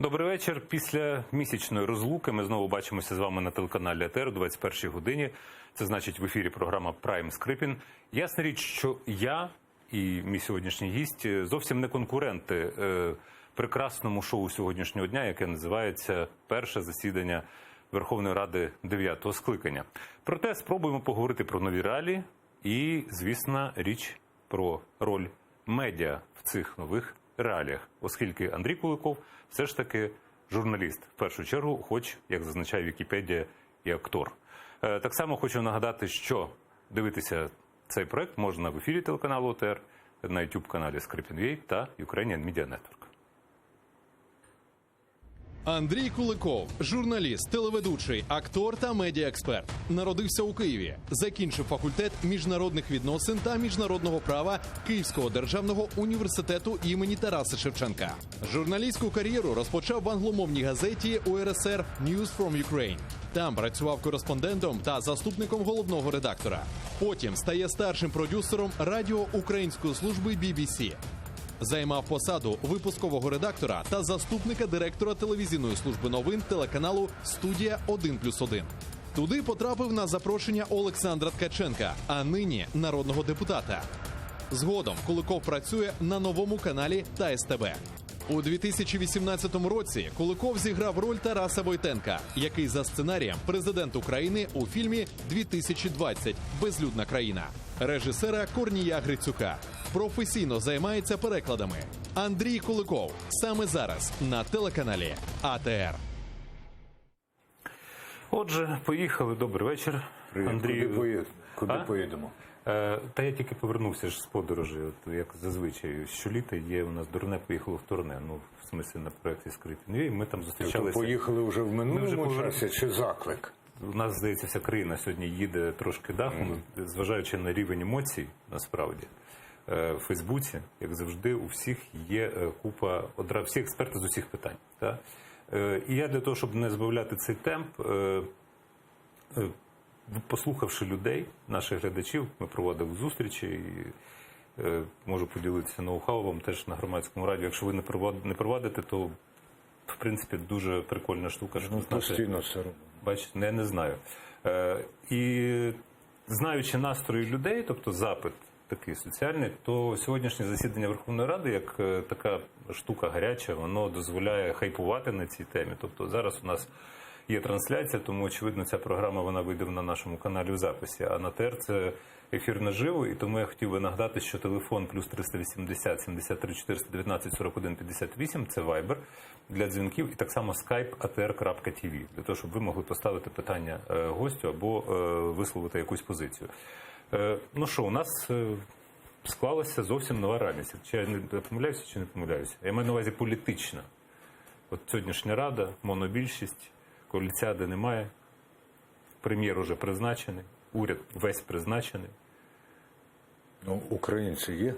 Добрий вечір. Після місячної розлуки ми знову бачимося з вами на телеканалі АТР о 21-й годині. Це значить в ефірі програма «Прайм Скрипін». Ясна річ, що я і мій сьогоднішній гість зовсім не конкуренти прекрасному шоу сьогоднішнього дня, яке називається «Перше засідання Верховної Ради 9-го скликання». Проте спробуємо поговорити про нові реалії і, звісно, річ про роль медіа в цих нових реаліях, оскільки Андрій Куликов все ж таки журналіст, в першу чергу, хоч, як зазначає Вікіпедія, і актор. Так само хочу нагадати, що дивитися цей проект можна в ефірі телеканалу ОТР, на YouTube-каналі Скрипін.ua та Ukrainian Media Network. Андрій Куликов – журналіст, телеведучий, актор та медіаексперт. Народився у Києві. Закінчив факультет міжнародних відносин та міжнародного права Київського державного університету імені Тараса Шевченка. Журналістську кар'єру розпочав в англомовній газеті УРСР «News from Ukraine». Там працював кореспондентом та заступником головного редактора. Потім стає старшим продюсером радіо Української служби BBC. Займав посаду випускового редактора та заступника директора телевізійної служби новин телеканалу «Студія 1+1». Туди потрапив на запрошення Олександра Ткаченка, а нині народного депутата. Згодом Куликов працює на новому каналі та СТБ. У 2018 році Куликов зіграв роль Тараса Войтенка, який за сценарієм президент України у фільмі «2020. Безлюдна країна» режисера Корнія Грицюка. Професійно займається перекладами. Андрій Куликов саме зараз на телеканалі АТР. Отже, поїхали. Добрий вечір. Андрій. Куди поїдемо? Та я тільки повернувся ж з подорожі, от, як зазвичай. Щоліта є у нас «Дурне поїхало в турне», ну, в смислі на проєкті Скрипін.ua, ми там зустрічалися. Поїхали вже в минулому часі чи заклик? У нас, здається, вся країна сьогодні їде трошки дахом, зважаючи на рівень емоцій, насправді. В Фейсбуці, як завжди, у всіх є купа, всі експерти з усіх питань. Так? І я для того, щоб не збавляти цей темп, послухавши людей, наших глядачів, ми проводили зустрічі, і можу поділитися ноу-хау вам теж на громадському радіо. Якщо ви не проводите, то, в принципі, дуже прикольна штука. Постійно це робимо. Бачите, я не знаю. І знаючи настрої людей, тобто запит такий соціальний, то сьогоднішнє засідання Верховної Ради, як така штука гаряча, воно дозволяє хайпувати на цій темі. Тобто зараз у нас є трансляція, тому, очевидно, ця програма вона вийде на нашому каналі в записі. А на ТР це ефір наживо, і тому я хотів би нагадати, що телефон плюс 380 73 419 41 58 – це Viber для дзвінків, і так само Skype atr.tv, для того, щоб ви могли поставити питання гостю або висловити якусь позицію. Ну що, у нас склалася зовсім нова реальність. Чи я не помиляюся, чи не помиляюся? Я маю на увазі політична. От сьогоднішня Рада, монобільшість, коаліціади немає, прем'єр уже призначений, уряд весь призначений. Ну, українці є?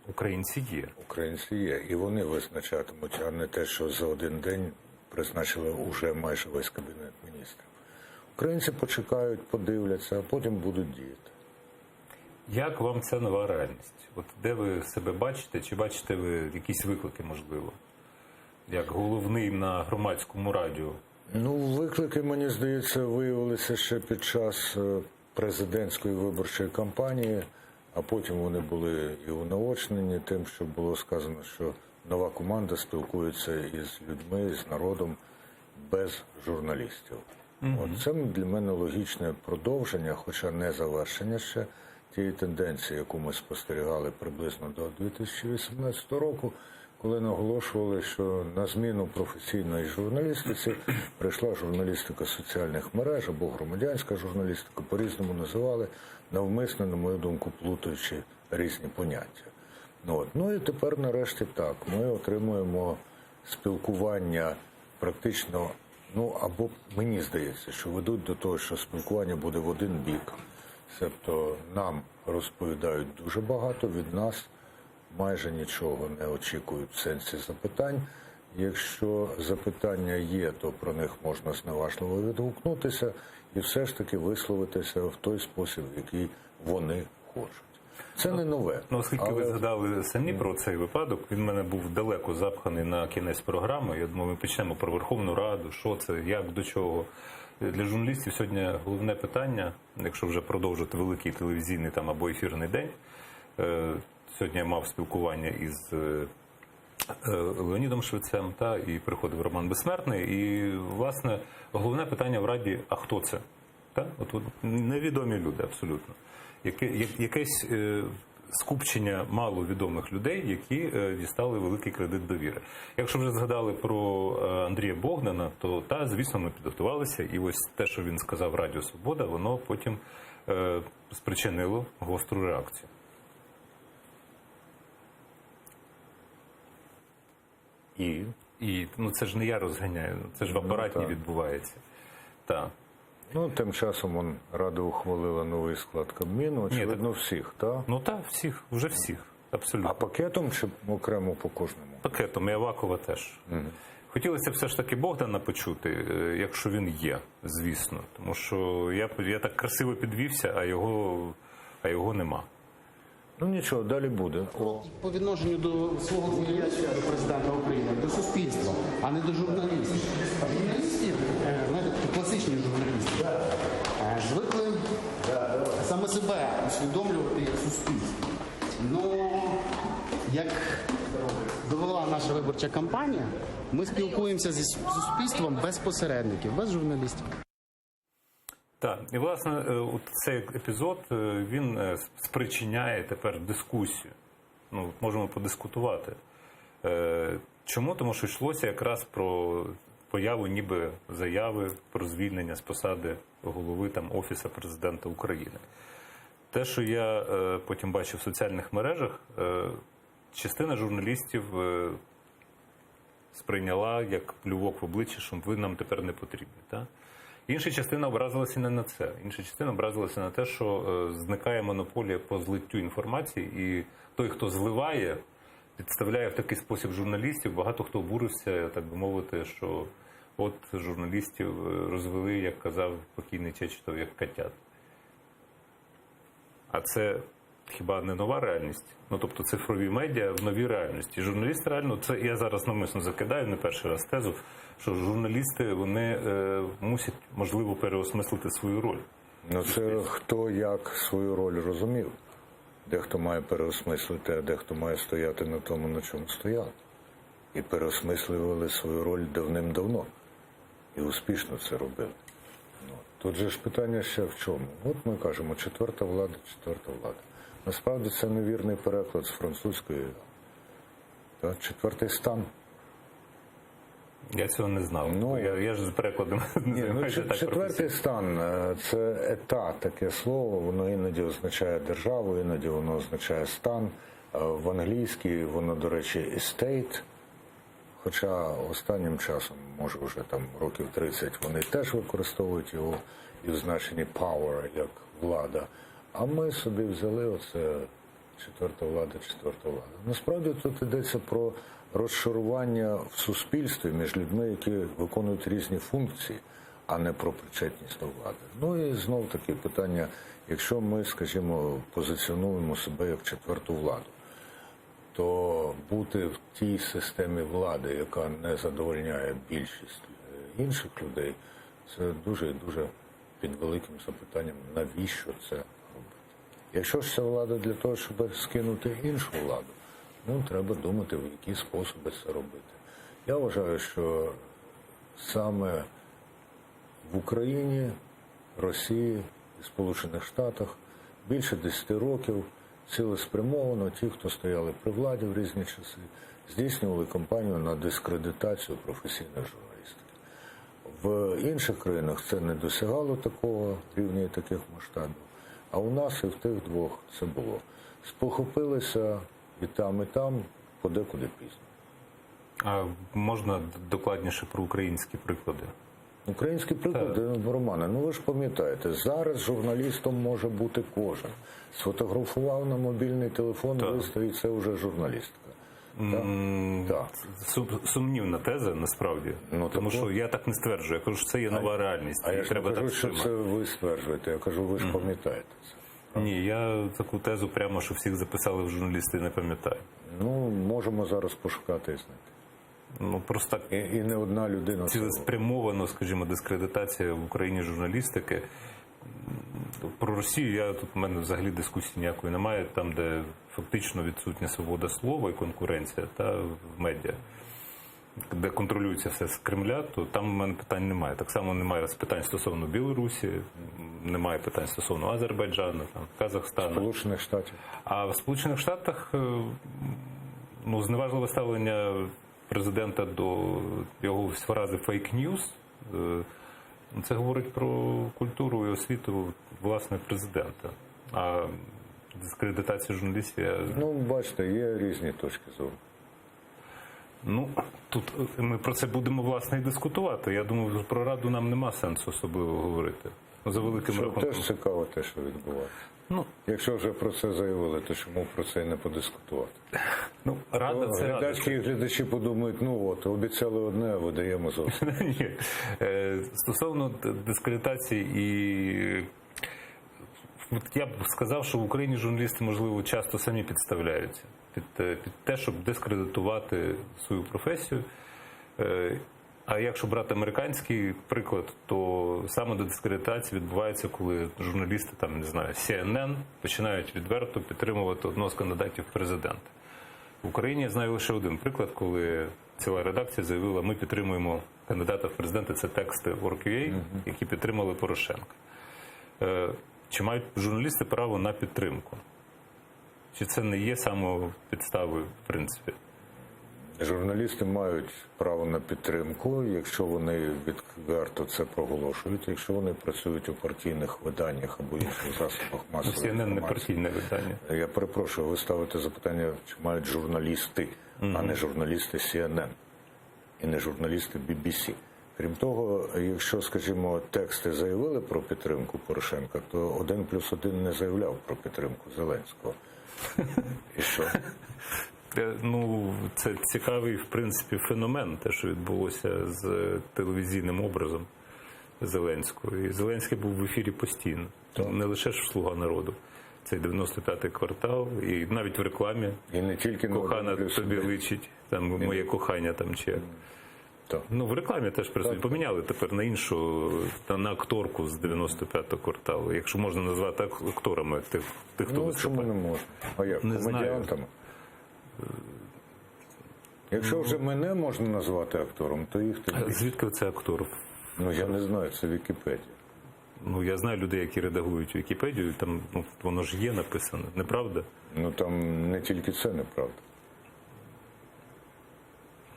Українці є. Українці є. І вони визначатимуть, а не те, що за один день призначили уже майже весь Кабінет міністрів. Українці почекають, подивляться, а потім будуть діяти. Як вам ця нова реальність? От де ви себе бачите? Чи бачите ви якісь виклики, можливо? Як головний на громадському радіо? Ну, виклики, мені здається, виявилися ще під час президентської виборчої кампанії, а потім вони були і унаочнені тим, що було сказано, що нова команда спілкується із людьми, з народом без журналістів. От це для мене логічне продовження, хоча не завершення ще тієї тенденції, яку ми спостерігали приблизно до 2018 року, коли наголошували, що на зміну професійної журналістиці прийшла журналістика соціальних мереж або громадянська журналістика, по-різному називали, навмисно, на мою думку, плутаючи різні поняття. Ну і тепер нарешті так, ми отримуємо спілкування практично, або мені здається, що ведуть до того, що спілкування буде в один бік. Тобто нам розповідають дуже багато, від нас майже нічого не очікують в сенсі запитань. Якщо запитання є, то про них можна зневажливо відгукнутися і все ж таки висловитися в той спосіб, в який вони хочуть. Це не нове. Ну, оскільки ви згадали самі про цей випадок, він в мене був далеко запханий на кінець програми. Я думаю, ми почнемо про Верховну Раду, що це, як, до чого. Для журналістів сьогодні головне питання, якщо вже продовжити великий телевізійний там або ефірний день. Сьогодні я мав спілкування із Леонідом Швецем, і приходив Роман Безсмертний. І, власне, головне питання в Раді, а хто це? От невідомі люди абсолютно. Якесь скупчення маловідомих людей, які дістали великий кредит довіри. Якщо вже згадали про Андрія Богдана, то, звісно, ми підготувалися. І ось те, що він сказав Радіо Свобода, воно потім спричинило гостру реакцію. І це ж не я розганяю, це ж в апараті відбувається. Так. Ну, тим часом Рада ухвалила новий склад Кабміну, очевидно, всіх, так? Ну так, всіх, вже всіх, абсолютно. А пакетом чи окремо по кожному? Пакетом, і Авакова теж. Хотілося все ж таки Богдана почути, якщо він є, звісно. Тому що я так красиво підвівся, а його нема. Ну нічого, далі буде. По відношенню до свого звіряча, до президента України, до суспільства, а не до журналістів. Журналістів, знаєте, класичні журналісти, звикли саме себе усвідомлювати як суспільство. Ну, як довела наша виборча кампанія, ми спілкуємося зі суспільством без посередників, без журналістів. Так, і власне от цей епізод, він спричиняє тепер дискусію. Ну, можемо подискутувати. Чому? Тому що йшлося якраз про появу ніби заяви про звільнення з посади голови Офісу Президента України. Те, що я потім бачив в соціальних мережах, частина журналістів сприйняла як плювок в обличчя, що ви нам тепер не потрібні. Так? Інша частина образилася не на це. Інша частина образилася на те, що зникає монополія по злиттю інформації, і той, хто зливає, підставляє в такий спосіб журналістів. Багато хто обурився, так би мовити, що от журналістів розвели, як казав покійний Чечетов, як котят. А це хіба не нова реальність? Ну, тобто цифрові медіа в новій реальності. Журналісти реально, це я зараз навмисно закидаю, не перший раз тезу, що журналісти, вони мусять, можливо, переосмислити свою роль. Ну, це хто як свою роль розумів. Дехто має переосмислити, а дехто має стояти на тому, на чому стояв. І переосмислювали свою роль давним-давно. І успішно це робили. Тут же ж питання ще в чому? От ми кажемо, четверта влада. Насправді це невірний переклад з французької. Четвертий стан. Я цього не знав. Ну, я ж з перекладом не займаюся так четвертий професійно. стан – це ета, таке слово. Воно іноді означає державу, іноді воно означає стан. В англійській воно, до речі, estate. Хоча останнім часом, може вже років 30, вони теж використовують його і в значенні power, як влада. А ми собі взяли оце четверта влада. Насправді тут йдеться про розшарування в суспільстві між людьми, які виконують різні функції, а не про причетність до влади. Ну і знов таки питання, якщо ми, скажімо, позиціонуємо себе як четверту владу, то бути в тій системі влади, яка не задовольняє більшість інших людей, це дуже і дуже під великим запитанням, навіщо це робити. Якщо ж це влада для того, щоб скинути іншу владу, треба думати, в які способи це робити. Я вважаю, що саме в Україні, Росії і Сполучених Штатах більше 10 років цілеспрямовано ті, хто стояли при владі в різні часи, здійснювали кампанію на дискредитацію професійної журналістики. В інших країнах це не досягало такого рівня і таких масштабів, а у нас і в тих двох це було. Спохопилися і там, подекуди пізно. А можна докладніше про українські приклади? Українські приклади, Романе, ви ж пам'ятаєте, зараз журналістом може бути кожен. Сфотографував на мобільний телефон, виставить, це вже журналістика. Так. Сумнівна теза, насправді. Тому що я так не стверджую. Я кажу, що це є нова реальність. А я ж не кажу, що це ви стверджуєте. Я кажу, ви ж пам'ятаєте це. Ні, я таку тезу прямо, що всіх записали в журналісти, не пам'ятаю. Ну, можемо зараз пошукати і знайти. Ну, просто так І не одна людина. цілеспрямовано, скажімо, дискредитація в Україні журналістики. Про Росію у мене взагалі дискусії ніякої немає, там, де фактично відсутня свобода слова і конкуренція в медіа, де контролюється все з Кремля, то там у мене питань немає. Так само немає питань стосовно Білорусі, немає питань стосовно Азербайджану, Казахстану. Сполучених Штатів. А в Сполучених Штатах зневажливе ставлення президента до його фрази «фейк-ньюс», це говорить про культуру і освіту власне президента. А дискредитація журналістів... Ну, бачите, є різні точки зору. Ну, тут ми про це будемо, власне, і дискутувати. Я думаю, про Раду нам нема сенсу особливо говорити. За великим Що рахунком. теж цікаво те, що відбувається. Ну, Якщо вже про це заявили, то чому про це і не подискутувати? Рада це Рада. Глядачки і глядачі подумають, ну от, обіцяли одне, а видаємо зовсім. Ні. Стосовно дискредитації я б сказав, що в Україні журналісти, можливо, часто самі підставляються під те, щоб дискредитувати свою професію. А якщо брати американський приклад, то саме до дискредитації відбувається, коли журналісти, там, не знаю, CNN починають відверто підтримувати одного з кандидатів в президенти. В Україні я знаю лише один приклад, коли ціла редакція заявила, ми підтримуємо кандидата в президенти, це тексти Work.ua, які підтримали Порошенка. Чи мають журналісти право на підтримку? Чи це не є самопідставою, в принципі? Журналісти мають право на підтримку, якщо вони відверто це проголошують, якщо вони працюють у партійних виданнях або інших засобах масової CNN не інформації. партійне видання. Я перепрошую, ви ставите запитання, чи мають журналісти, а не журналісти CNN і не журналісти BBC. Крім того, якщо, скажімо, тексти заявили про підтримку Порошенка, то 1+1 не заявляв про підтримку Зеленського. І що? Ну, це цікавий, в принципі, феномен, те, що відбулося з телевізійним образом Зеленського. І Зеленський був в ефірі постійно. Не лише ж «Слуга народу». Цей 95-й квартал, і навіть в рекламі І не тільки на «Кохана 1+1. тобі личить», там «Моє кохання» там чи як. Так. Ну, в рекламі теж присутні. Поміняли тепер на іншу, на акторку з 95-го кварталу, якщо можна назвати акторами тих, хто Ну, чому виступає. не можна? А як? Не знаю. Комедіантами? Якщо вже мене можна назвати актором, то їх тоді. Звідки це актор? Ну, я не знаю, це Вікіпедія. Ну, я знаю людей, які редагують Вікіпедію, там воно ж є написано, неправда? Ну, там не тільки це неправда.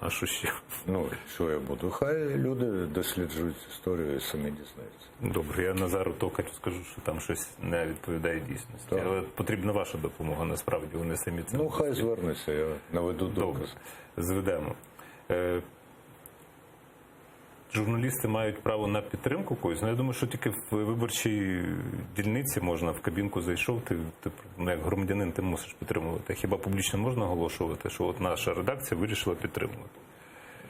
А що ще? Ну, що я буду? Хай люди досліджують історію і самі дізнаються. Добре, я Назару Токарю скажу, що там щось не відповідає дійсності. Так. Але потрібна ваша допомога, насправді, вони самі це Ну, хай звернеться, я наведу добре. доказ. Зведемо. Журналісти мають право на підтримку когось. Ну, я думаю, що тільки в виборчій дільниці можна, в кабінку зайшов, ти як громадянин, ти мусиш підтримувати. Хіба публічно можна оголошувати, що от наша редакція вирішила підтримувати?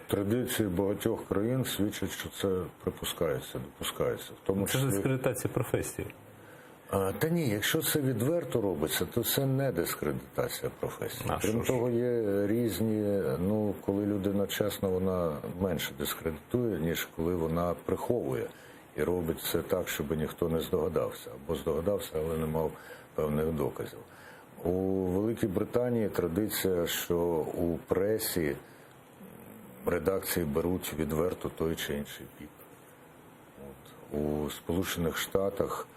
Традиції багатьох країн свідчать, що це припускається, допускається. В тому Це числі... дискредитація професії. Та ні, якщо це відверто робиться, то це не дискредитація професії. А Крім що ж? того, є різні, ну, коли людина чесна, вона менше дискредитує, ніж коли вона приховує і робить це так, щоб ніхто не здогадався. Або здогадався, але не мав певних доказів. У Великій Британії традиція, що у пресі редакції беруть відверто той чи інший бік. От. У Сполучених Штатах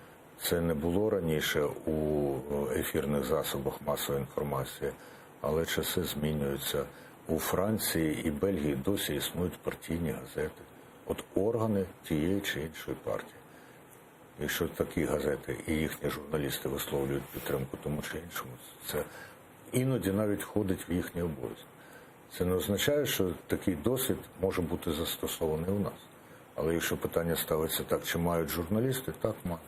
це не було раніше у ефірних засобах масової інформації, але часи змінюються. У Франції і Бельгії досі існують партійні газети. От органи тієї чи іншої партії. Якщо такі газети і їхні журналісти висловлюють підтримку тому чи іншому, це іноді навіть входить в їхні обов'язки. Це не означає, що такий досвід може бути застосований у нас. Але якщо питання ставиться так, чи мають журналісти, так мають.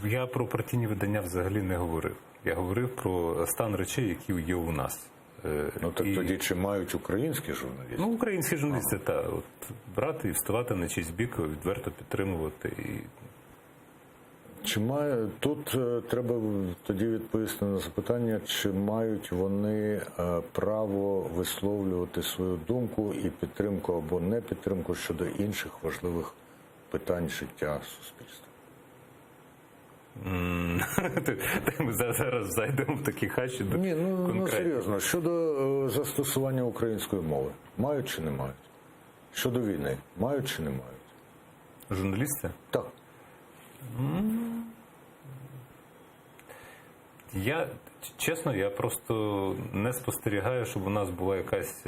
Я про партійні видання взагалі не говорив. Я говорив про стан речей, які є у нас. Ну так І- тоді чи мають українські журналісти? Ну, українські журналісти, так, от брати і вставати на чийсь бік, відверто підтримувати. І Чи має тут треба тоді відповісти на запитання, чи мають вони право висловлювати свою думку і підтримку або не підтримку щодо інших важливих питань життя суспільства? ми зараз зайдемо в такі хащі. Ні, ну конкретні. серйозно. Щодо застосування української мови, мають чи не мають? Щодо війни, мають чи не мають? Журналісти? Так. Я просто не спостерігаю, щоб у нас була якась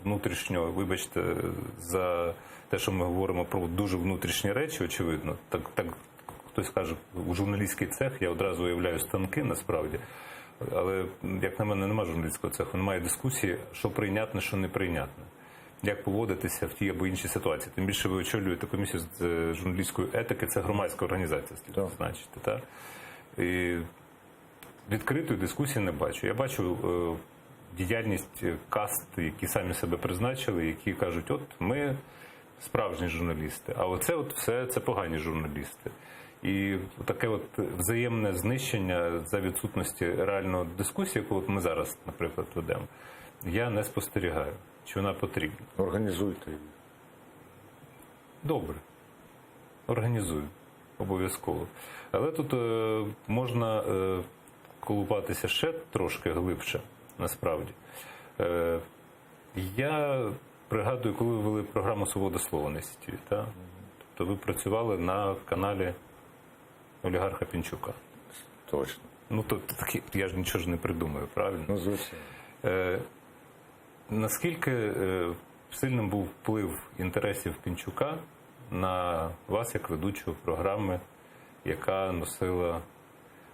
внутрішньо, вибачте, за те, що ми говоримо про дуже внутрішні речі, очевидно. Так хтось каже, у журналістський цех, я одразу уявляю станки, насправді. Але, як на мене, немає журналістського цеху, немає дискусії, що прийнятне, що неприйнятне. Як поводитися в тій або іншій ситуації. Тим більше ви очолюєте комісію з журналістської етики, це громадська організація, слід Так. зазначити. Так? І відкритої дискусії не бачу. Я бачу діяльність каст, які самі себе призначили, які кажуть, от ми справжні журналісти, а оце от все це погані журналісти. І таке от взаємне знищення за відсутності реальної дискусії, яку от ми зараз, наприклад, ведемо, я не спостерігаю. Чи вона потрібна? Організуйте її. Добре. Організую. Обов'язково. Але тут можна колупатися ще трошки глибше, насправді. Я пригадую, коли ви вели програму «Свобода слова» на СІТВ, та? Тобто ви працювали на каналі олігарха Пінчука. Точно. Ну, то я ж нічого ж не придумаю, правильно? Ну, звичайно. Наскільки сильним був вплив інтересів Пінчука на вас як ведучого програми, яка носила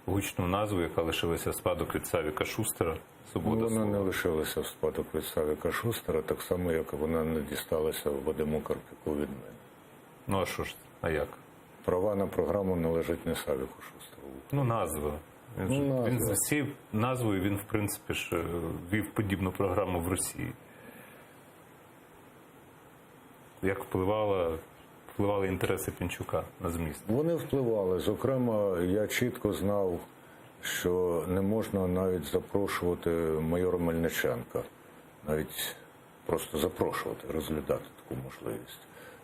гучну назву, яка лишилася в спадок від Савіка Шустера «Свобода Вона не слова»? лишилася в спадок від Савіка Шустера, так само, як вона не дісталася Вадиму Карпюку від мене. Ну, а що ж? А як? Права на програму належать не Савіку Шустеру. Ну, назва. Він назва. з цією назвою, він, в принципі, ж вів подібну програму в Росії. Як впливали інтереси Пінчука на зміст? Вони впливали. Зокрема, я чітко знав, що не можна навіть запрошувати майора Мельниченка, навіть просто запрошувати, розглядати таку можливість.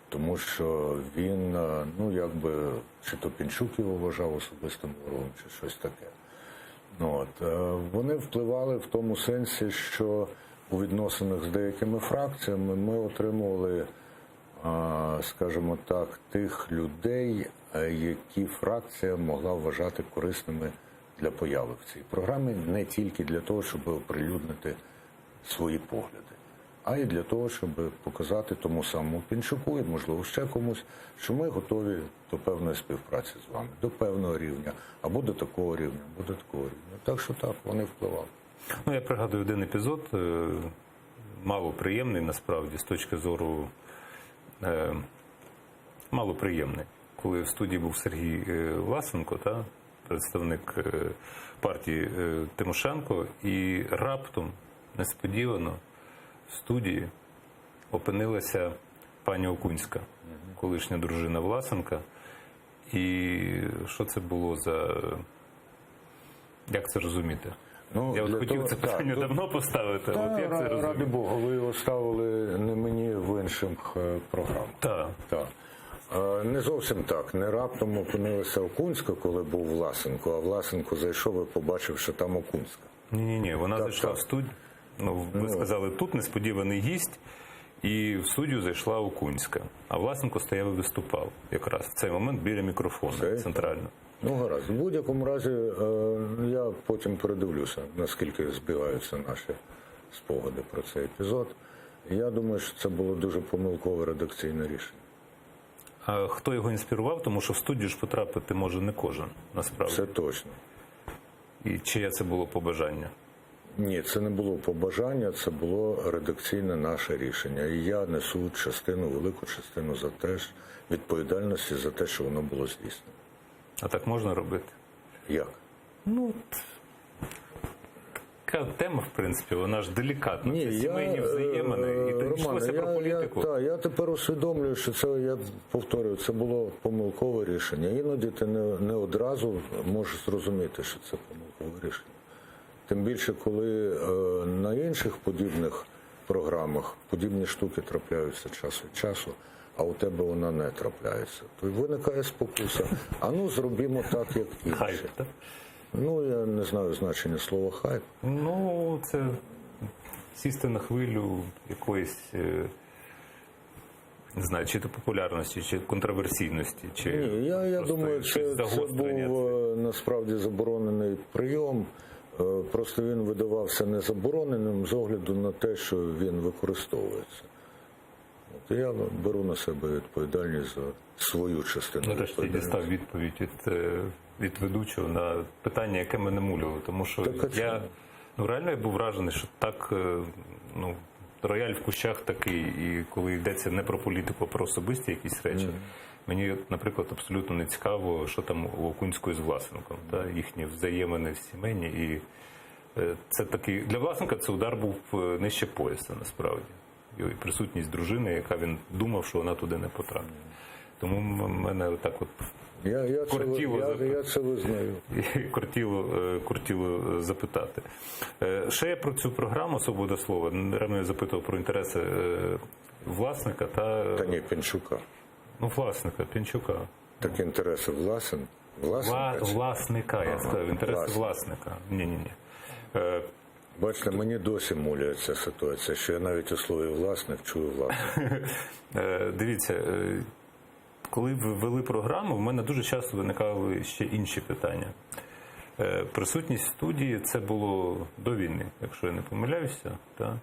Тому що він, ну, якби, чи то Пінчук його вважав особистим ворогом, чи щось таке. Ну, от. Вони впливали в тому сенсі, що у відносинах з деякими фракціями ми отримували, скажімо так, тих людей, які фракція могла вважати корисними для появи в цій програмі, не тільки для того, щоб оприлюднити свої погляди, а й для того, щоб показати тому самому Пінчуку і, можливо, ще комусь, що ми готові до певної співпраці з вами, до певного рівня, або до такого рівня, або до такого рівня. Так що так, вони впливали. Ну, я пригадую один епізод, малоприємний, насправді, з точки зору малоприємний. Коли в студії був Сергій Власенко, та, представник партії Тимошенко, і раптом, несподівано, в студії опинилася пані Окунська, колишня дружина Власенка. І що це було за... Як це розуміти? Ну, Я от для хотів того- це питання так, давно поставити, Та, от як це ради розуміти? Бога, ви його ставили не мені, в інших програмах. Так. Так. Не зовсім так. Не раптом опинилася Окунська, коли був Власенко, а Власенко зайшов і побачив, що там Окунська. Ні, вона Так, зайшла так. в студію. Ну, ви сказали, тут несподіваний гість, і в студію зайшла Окунська. А Власенко стояв і виступав якраз в цей момент біля мікрофону Це? центрально. Ну, гаразд. В будь-якому разі, я потім передивлюся, наскільки збігаються наші спогади про цей епізод. Я думаю, що це було дуже помилкове редакційне рішення. А хто його інспірував? Тому що в студію ж потрапити може не кожен, насправді. Це точно. І чиє це було побажання? Ні, це не було побажання, це було редакційне наше рішення. І я несу частину, велику частину за те ж, відповідальності за те, що воно було здійснено. А так можна робити? Як? Ну, така тема, в принципі, вона ж делікатна. Ні, Це сімейні взаємини. І тут йшлося про політику. Я тепер усвідомлюю, що це, я повторюю, це було помилкове рішення. Іноді ти не одразу можеш зрозуміти, що це помилкове рішення. Тим більше, коли на інших подібних програмах подібні штуки трапляються час від часу, а у тебе вона не трапляється. То й виникає спокуса. А ну, зробімо так, як інші. Хайп, так? Ну, я не знаю значення слова хайп. Ну, це сісти на хвилю якоїсь, не знаю, чи то популярності, чи контроверсійності, чи Ні, я просто думаю, щось це загострення. був насправді заборонений прийом. Просто він видавався незабороненим з огляду на те, що він використовується. От я беру на себе відповідальність за свою частину. Нарешті я дістав відповідь від ведучого на питання, яке мене муляло. Тому що Так, а я реально я був вражений, що так рояль в кущах такий, і коли йдеться не про політику, а про особисті якісь речі. Мені, наприклад, абсолютно не цікаво, що там у Окунської з Власенком, та, їхні взаємини сімейні. І це такий, для Власенка це удар був нижче пояса, насправді. І присутність дружини, яка він думав, що вона туди не потрапить. Тому мене отак от Я це визнаю. кортіло запитати. Ще я про цю програму «Свобода слова». Рано я запитував про інтереси Власника Та ні, Пінчука. Власника, Пінчука. Так інтереси Власника, я сказав, інтереси власника. Ні. Бачите, мені досі муляє ця ситуація, що я навіть у слові «власник» чую «власник». Дивіться, коли ви ввели програму, в мене дуже часто виникали ще інші питання. Присутність студії – це було до війни, якщо я не помиляюся. Та?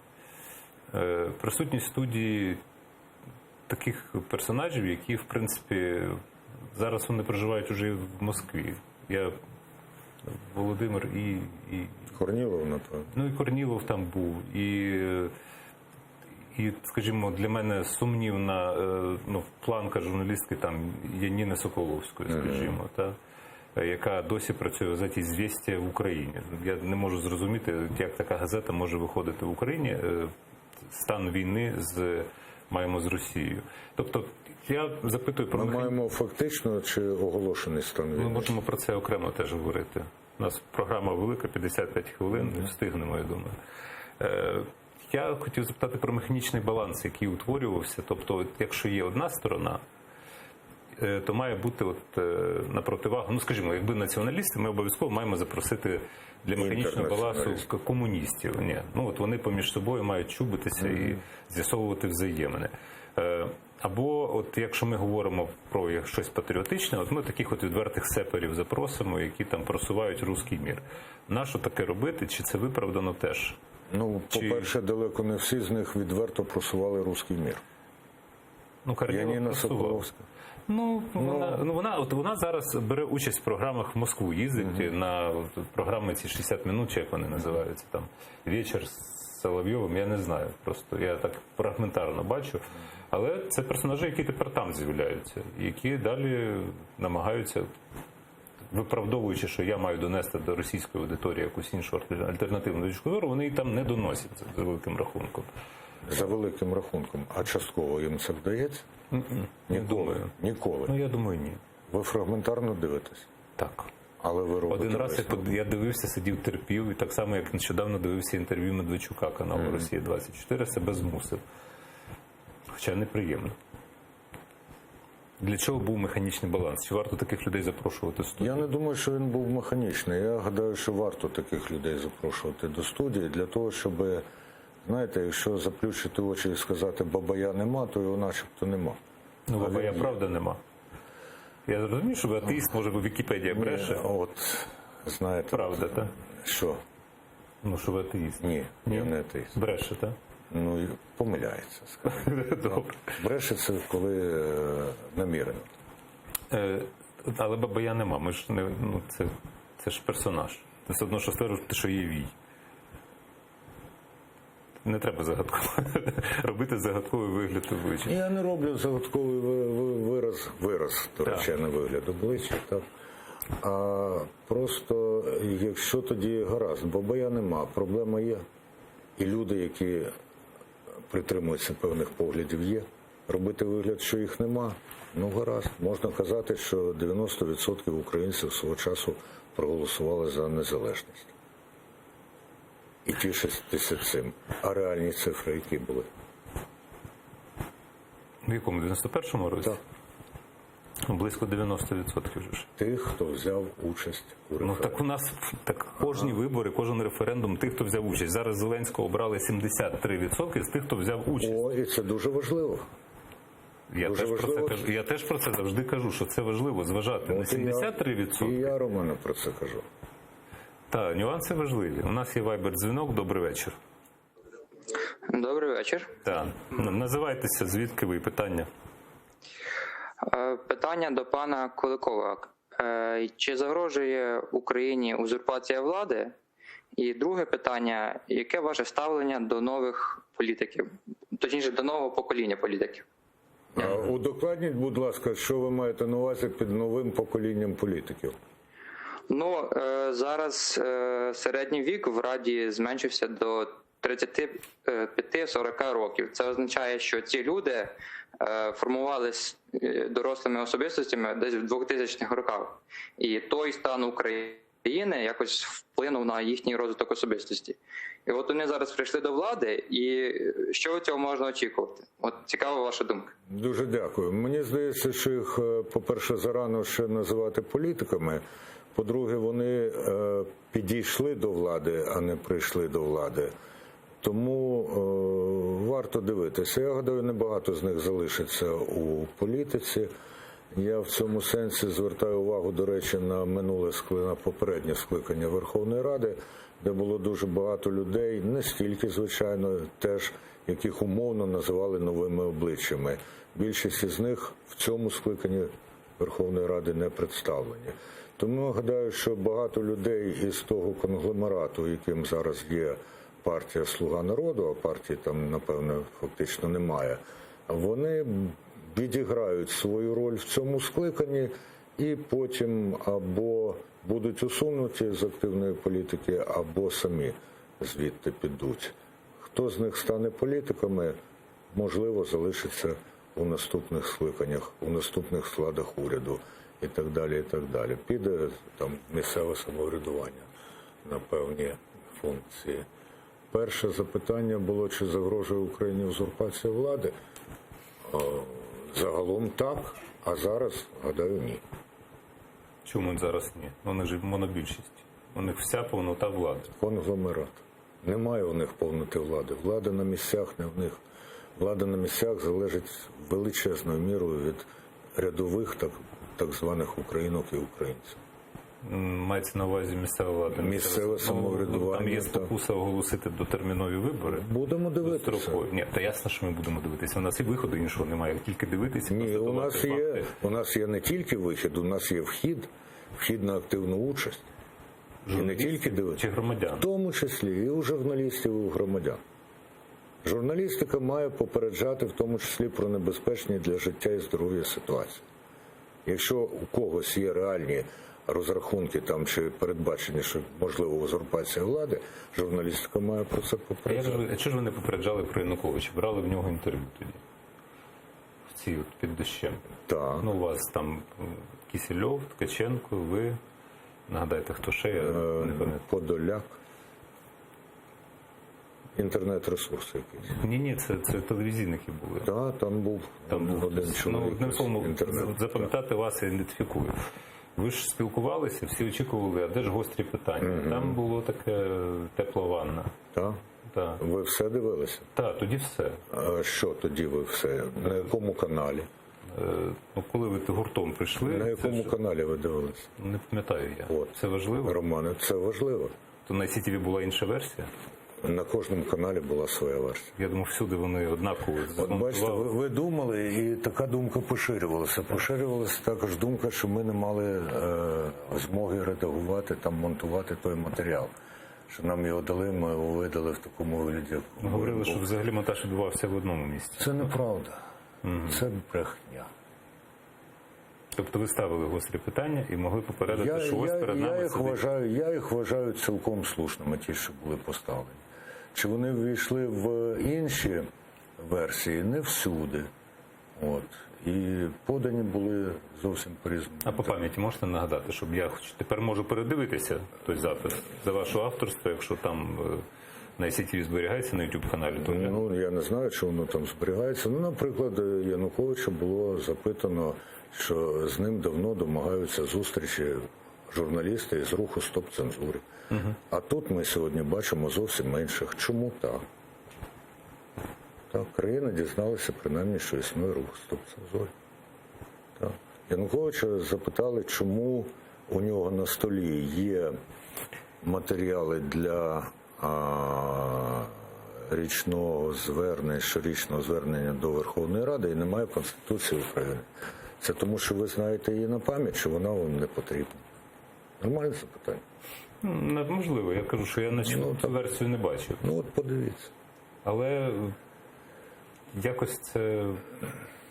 Присутність студії таких персонажів, які, в принципі, зараз вони проживають уже в Москві. Володимир і Корнілов, напевно. і Корнілов там був. І, скажімо, для мене сумнівна планка журналістки там Яніни Соколовської, скажімо, яка досі працює в газеті «Звістя» в Україні. Я не можу зрозуміти, як така газета може виходити в Україні. Стан війни маємо з Росією. Тобто, я запитую про... Ми маємо фактично чи оголошений стан війни? Ми можемо про це окремо теж говорити. У нас програма велика, 55 хвилин, не встигнемо, я думаю. Я хотів запитати про механічний баланс, який утворювався. Тобто, якщо є одна сторона, то має бути на противагу, скажімо, якби націоналісти, ми обов'язково маємо запросити для механічного балансу комуністів. Ні. Вони поміж собою мають чубитися і з'ясовувати взаємини. Або, якщо ми говоримо про щось патріотичне, ми таких відвертих сеперів запросимо, які там просувають руський мір. Нащо таке робити? Чи це виправдано теж? По-перше, далеко не всі з них відверто просували руський мір. Яніна Соколовська. Вона зараз бере участь в програмах в Москву, їздить на програми ці 60 минут, чи як вони називаються, там, «Вечір з Соловйовим», я не знаю, просто я так фрагментарно бачу. Але це персонажі, які тепер там з'являються, які далі намагаються, виправдовуючи, що я маю донести до російської аудиторії якусь іншу альтернативну точку зору, вони і там не доносять за великим рахунком. За великим рахунком. А частково їм це вдається? Ніколи. Я думаю, ні. Ви фрагментарно дивитесь? Так. Але ви робите один раз я дивився, сидів, терпів, і так само, як нещодавно дивився інтерв'ю Медведчука каналу «Росія-24», себе змусив. Хоча неприємно. Для чого був механічний баланс? Чи варто таких людей запрошувати в студію? Я не думаю, що він був механічний. Я гадаю, що варто таких людей запрошувати до студії для того, щоб, знаєте, якщо заплющити очі і сказати «Бабая нема», то його начебто нема. Бабая правда нема. Я розумію, що ви атеїст, може, Вікіпедія бреше. Знаєте. Правда, так? Що? Що ви атеїст. Ні, я не атеїст. Бреше, так? Помиляється, скажімо. Добре. Бреше це коли намірено. Але Бабая нема. Ми ж не, це ж персонаж. Це все одно, що стверджувати, що є вій. Не треба робити загадковий вигляд обличчя. Я не роблю загадковий вираз, до речі, на вигляд обличчя. Так. А просто якщо тоді гаразд, Бабая нема, проблема є. І люди, які притримуються певних поглядів, є. Робити вигляд, що їх нема, ну гаразд. Можна казати, що 90% українців свого часу проголосували за незалежність. І тішитися цим. А реальні цифри які були? В якому? 91-му році? Так. Близько 90% вже ж. Тих, хто взяв участь у Ну референдумі. так у нас так кожні вибори, кожен референдум тих, хто взяв участь. Зараз Зеленського обрали 73% з тих, хто взяв участь. О, і це дуже важливо. Я дуже теж, про це важливо. кажу, я теж про це завжди кажу, що це важливо зважати на От і я- 73%. І я, Романе, про це кажу. Так, нюанси важливі. У нас є вайбер-дзвінок. Добрий вечір. Добрий вечір. Так. Називайтеся, звідки ви, питання. Питання до пана Куликова. Чи загрожує Україні узурпація влади? І друге питання, яке ваше ставлення до нових політиків? Точніше, до нового покоління політиків? Удокладніть, будь ласка, що ви маєте на увазі під новим поколінням політиків? Ну, зараз середній вік в Раді зменшився до 35-40 років. Це означає, що ці люди формувалися дорослими особистостями десь в 2000-х роках. І той стан України якось вплинув на їхній розвиток особистості. І от вони зараз прийшли до влади, і що від цього можна очікувати? От цікава ваша думка. Дуже дякую. Мені здається, що їх, по-перше, зарано ще називати політиками. По-друге, вони підійшли до влади, а не прийшли до влади. Тому варто дивитися. Я гадаю, небагато з них залишиться у політиці. Я в цьому сенсі звертаю увагу, до речі, на на попереднє скликання Верховної Ради, де було дуже багато людей, не стільки, звичайно, теж, яких умовно називали новими обличчями. Більшість із них в цьому скликанні Верховної Ради не представлені. Тому гадаю, що багато людей із того конгломерату, яким зараз є партія «Слуга народу», а партії там, напевно, фактично немає, вони відіграють свою роль в цьому скликанні і потім або будуть усунуті з активної політики, або самі звідти підуть. Хто з них стане політиками, можливо, залишиться у наступних скликаннях, у наступних складах уряду і так далі, і так далі. Піде там місцеве самоврядування на певні функції. Перше запитання було, чи загрожує Україні узурпація влади. Загалом так, а зараз, гадаю, ні. Чому зараз ні? Вони ж монобільшість. У них вся повнота влади. Конгломерат. Немає у них повноти влади. Влада на місцях не в них. Влада на місцях залежить величезною мірою від рядових так званих українок і українців. Мається на увазі місцева влада. Місцеве самоврядування, Там є так. спокуса оголосити дотермінові вибори. Будемо дивитися. Строкові. Ні, та ясно, що ми будемо дивитися. У нас і виходу іншого немає, тільки дивитися. Ні, констатувати у нас є не тільки вихід, у нас є вхід на активну участь. І не тільки дивитися. чи громадян. В тому числі і у журналістів, і у громадян. Журналістика має попереджати в тому числі про небезпечні для життя і здоров'я ситуації. Якщо у когось є реальні розрахунки там чи передбачення, що можливо узурпація влади, журналістика має про це попереджати. А чого ж ви не попереджали про Януковича? Брали в нього інтерв'ю тоді? В цій от під дощем. Так. Ну, у вас там Кісельов, Ткаченко, ви, нагадайте, хто ще, я не пам'ятаю. Подоляк. Інтернет-ресурси якісь. Ні, це телевізійники були. Так, там був один чоловік. одним словом, інтернет. запам'ятати вас я ідентифікую. Ви ж спілкувалися, всі очікували, а де ж гострі питання? Там було таке тепла ванна. Так? Так, Ви все дивилися? тоді все. А що тоді ви все? На якому каналі? Ну, коли ви гуртом прийшли, На це якому ж- каналі ви дивилися? не пам'ятаю я. От. Це важливо? Романе, це важливо. То на СІТВ була інша версія? На кожному каналі була своя версія. Я думаю, всюди вони однаково От бачите, ви думали, і така думка поширювалася. Поширювалася також думка, що ми не мали змоги редагувати, там, монтувати той матеріал. Що нам його дали, ми його видали в такому вигляді. Ми говорили, що взагалі монтаж відбувався в одному місці. Це неправда. Це брехня. Тобто ви ставили гострі питання і могли попередити, що ось перед нами сидить. Я їх вважаю цілком слушними, ті, що були поставлені. Чи вони ввійшли в інші версії? Не всюди. От. І подані були зовсім по-різному. А по пам'яті можете нагадати, щоб я хоч тепер можу передивитися той запис за ваше авторство, якщо там на ICTV зберігається на YouTube-каналі, то Ну, я не знаю, чи воно там зберігається. Ну, наприклад, Януковича було запитано, що з ним давно домагаються зустрічі журналісти із руху «Стоп цензурі». А тут ми сьогодні бачимо зовсім менших. Чому так? Так, країна дізналася принаймні, що існує рух «Стоп цензурі». Так. Януковича запитали, чому у нього на столі є матеріали для щорічного звернення до Верховної Ради і немає Конституції України. Це тому, що ви знаєте її на пам'ять, чи вона вам не потрібна? Нормальне запитання. Можливо, я кажу, що я цю версію не бачив. Ну от подивіться. Але якось це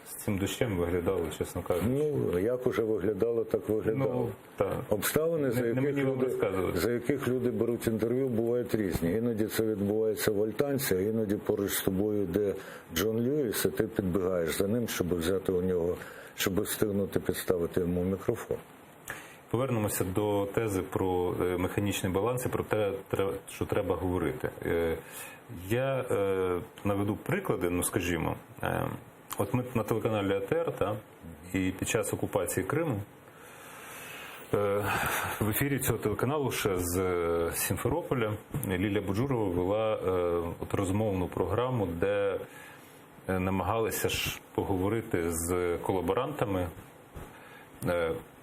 з цим дощем виглядало, чесно кажучи. Ну, як уже виглядало, так виглядало. Ну, так. Обставини, за Не яких люди беруть інтерв'ю, бувають різні. Іноді це відбувається в Альтанці, а іноді поруч з тобою йде Джон Льюіс, і ти підбігаєш за ним, щоб взяти у нього, щоб встигнути підставити йому мікрофон. Повернемося до тези про механічний баланс і про те, що треба говорити. Я наведу приклади, ну скажімо, от ми на телеканалі АТР, і під час окупації Криму в ефірі цього телеканалу ще з Сімферополя Лілія Буджурова вела розмовну програму, де намагалися ж поговорити з колаборантами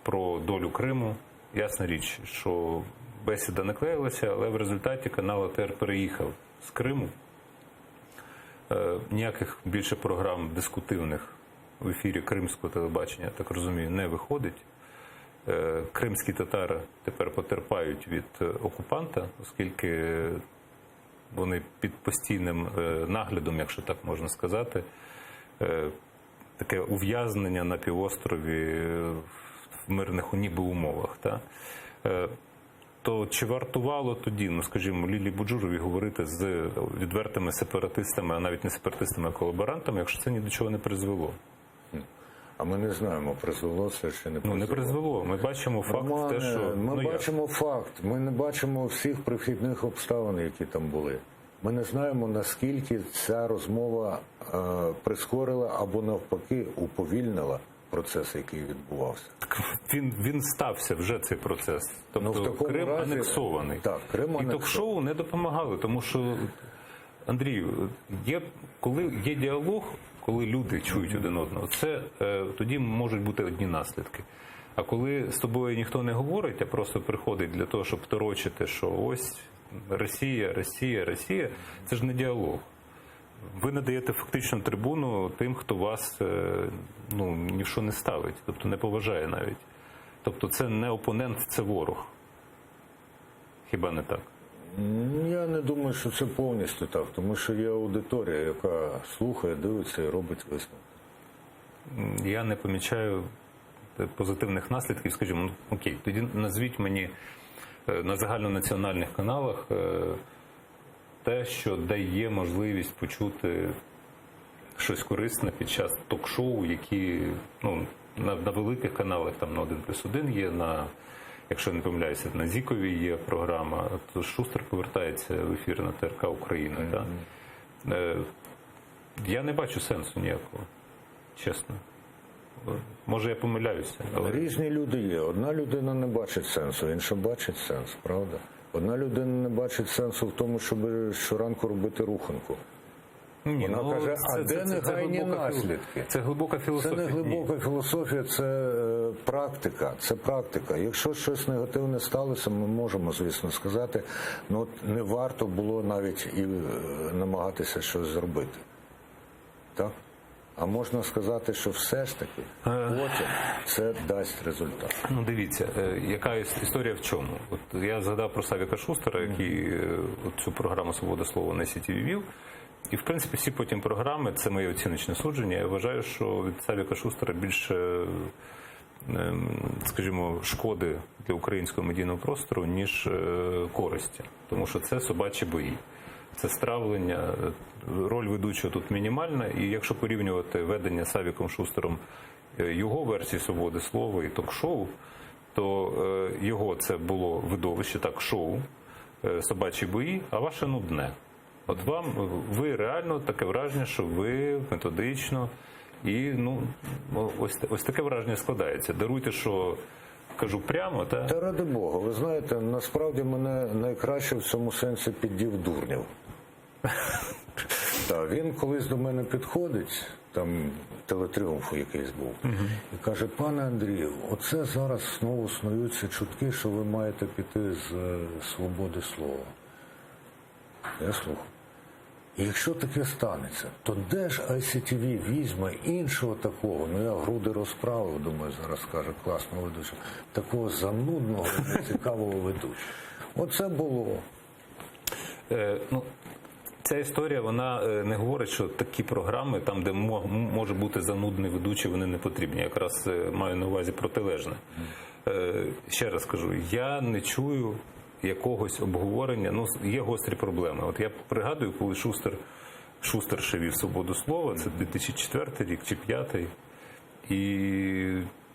про долю Криму. Ясна річ, що бесіда не клеїлася, але в результаті канал АТР переїхав з Криму. Ніяких більше програм дискутивних в ефірі кримського телебачення, я так розумію, не виходить. Кримські татари тепер потерпають від окупанта, оскільки вони під постійним наглядом, якщо так можна сказати, таке ув'язнення на півострові в мирних ніби умовах. То чи вартувало тоді, ну скажімо, Лілії Буджуровій говорити з відвертими сепаратистами, а навіть не сепаратистами, а колаборантами, якщо це ні до чого не призвело? А ми не знаємо, призвело це чи не призвело. Ну, не призвело. Ми бачимо факт, те, що... Ми бачимо факт. Ми не бачимо всіх прихідних обставин, які там були. Ми не знаємо, наскільки ця розмова прискорила або навпаки уповільнила процес, який відбувався. Він стався вже, цей процес. Тобто Крим анексований. Так, Крим анексований. І ток-шоу не допомагали, тому що, Андрію, коли є діалог, коли люди чують один одного, це тоді можуть бути одні наслідки. А коли з тобою ніхто не говорить, а просто приходить для того, щоб торочити, що ось Росія, Росія, Росія, це ж не діалог. Ви надаєте фактично трибуну тим, хто вас ні в що не ставить, тобто не поважає навіть. Тобто це не опонент, це ворог. Хіба не так? Я не думаю, що це повністю так, тому що є аудиторія, яка слухає, дивиться і робить висновки. Я не помічаю позитивних наслідків. Скажімо, окей, тоді назвіть мені на загальнонаціональних каналах те, що дає можливість почути щось корисне під час ток-шоу, які на великих каналах, там на 1+1 є, якщо не помиляюся, на Зіковій є програма, то Шустер повертається в ефір на ТРК Україна. Я не бачу сенсу ніякого, чесно. Може, я помиляюся. Але... Різні люди є. Одна людина не бачить сенсу, інша бачить сенс, правда? Одна людина не бачить сенсу в тому, щоб щоранку робити руханку. Вона каже, а де негайні наслідки? Це глибока філософія. Це не глибока філософія, це практика. Це практика. Якщо щось негативне сталося, ми можемо, звісно, сказати, не варто було навіть і намагатися щось зробити. Так? А можна сказати, що все ж таки потім це дасть результат. Дивіться, яка історія в чому? От я згадав про Савіка Шустера, який цю програму «Свобода слова» на ICTV вів. І, в принципі, всі потім програми, це моє оціночне судження, я вважаю, що від Савіка Шустера більше скажімо, шкоди для українського медійного простору, ніж користі. Тому що це собачі бої. Це стравлення, роль ведучого тут мінімальна, і якщо порівнювати ведення Савіком Шустером його версії свободи слова і ток-шоу, то його це було видовище, так, шоу, собачі бої, а ваше нудне. От вам, ви реально таке враження, що ви методично, і ось таке враження складається. Даруйте, що кажу прямо, Та ради Бога, ви знаєте, насправді мене найкраще в цьому сенсі піддів Дурнєв. Так, він колись до мене підходить, там телетріумфу якийсь був, і каже: пане Андрію, оце зараз знову снуються чутки, що ви маєте піти з свободи слова. Я слухаю. І якщо таке станеться, то де ж ICTV візьме іншого такого? Ну, я груди розправив, думаю, зараз скаже класного ведучого, такого занудного, нецікавого ведучого. Оце було. Ця історія, вона не говорить, що такі програми, там, де може бути занудний ведучий, вони не потрібні. Якраз маю на увазі протилежне. Ще раз кажу, я не чую якогось обговорення, є гострі проблеми. От я пригадую, коли Шустер ще вів «Свободу слова», це 2004 рік чи 2005, і